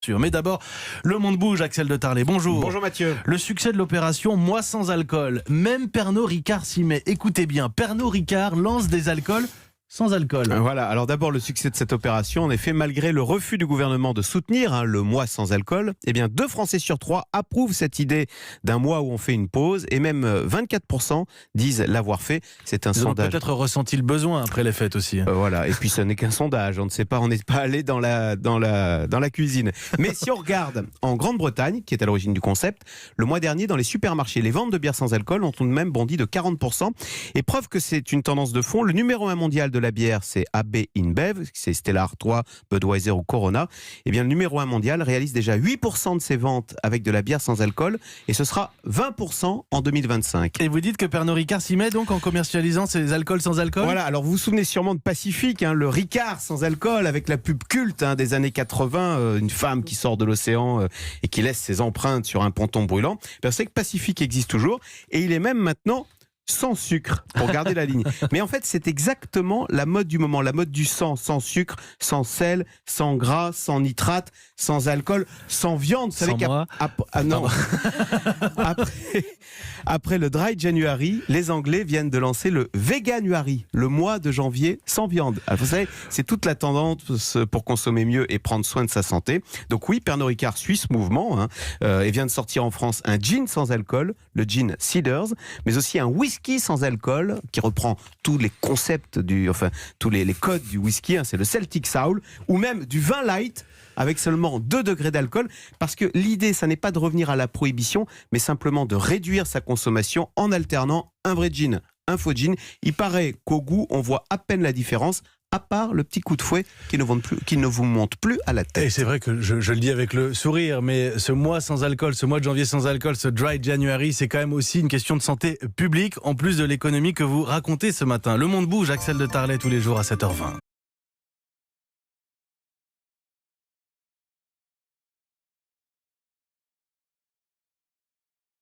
l'ouverture. Mais d'abord, le monde bouge, Axel de Tarlet. Bonjour. Bonjour Mathieu. Le succès de l'opération Moi sans alcool. Même Pernod Ricard s'y met. Écoutez bien, Pernod Ricard lance des alcools sans alcool. Voilà, alors d'abord le succès de cette opération, en effet, malgré le refus du gouvernement de soutenir le mois sans alcool, eh bien 2 Français sur 3 approuvent cette idée d'un mois où on fait une pause et même 24% disent l'avoir fait. C'est un Ils ont sondage. peut-être ressenti le besoin après les fêtes aussi. Voilà, et puis ce n'est qu'un sondage, on ne sait pas, on n'est pas allé dans la cuisine. Mais si on regarde en Grande-Bretagne, qui est à l'origine du concept, le mois dernier dans les supermarchés, les ventes de bières sans alcool ont tout de même bondi de 40%. Et preuve que c'est une tendance de fond, le numéro 1 mondial de la bière, c'est AB InBev, c'est Stella Artois, Budweiser ou Corona. Eh bien, le numéro 1 mondial réalise déjà 8% de ses ventes avec de la bière sans alcool et ce sera 20% en 2025. Et vous dites que Pernod Ricard s'y met donc en commercialisant ses alcools sans alcool ? Voilà, alors vous vous souvenez sûrement de Pacifique, le Ricard sans alcool avec la pub culte des années 80, une femme qui sort de l'océan et qui laisse ses empreintes sur un ponton brûlant. Vous savez que Pacifique existe toujours et il est même maintenant sans sucre, pour garder la ligne. Mais en fait, c'est exactement la mode du moment, la mode du sans sucre, sans sel, sans gras, sans nitrate, sans alcool, sans viande. Vous savez non. Après le Dry January, les Anglais viennent de lancer le Veganuary, le mois de janvier sans viande. Alors, vous savez, c'est toute la tendance pour consommer mieux et prendre soin de sa santé. Donc oui, Pernod Ricard suit ce mouvement et vient de sortir en France un gin sans alcool, le gin Cedars, mais aussi un whisky sans alcool qui reprend tous les concepts tous les codes du whisky, c'est le Celtic Soul, ou même du vin light avec seulement 2 degrés d'alcool, parce que l'idée, ça n'est pas de revenir à la prohibition, mais simplement de réduire sa consommation en alternant un vrai gin, un faux gin. Il paraît qu'au goût, on voit à peine la différence, à part le petit coup de fouet qui ne vous monte plus à la tête. Et c'est vrai que je le dis avec le sourire, mais ce mois sans alcool, ce mois de janvier sans alcool, ce Dry January, c'est quand même aussi une question de santé publique, en plus de l'économie que vous racontez ce matin. Le monde bouge, Axel de Tarlet, tous les jours à 7h20.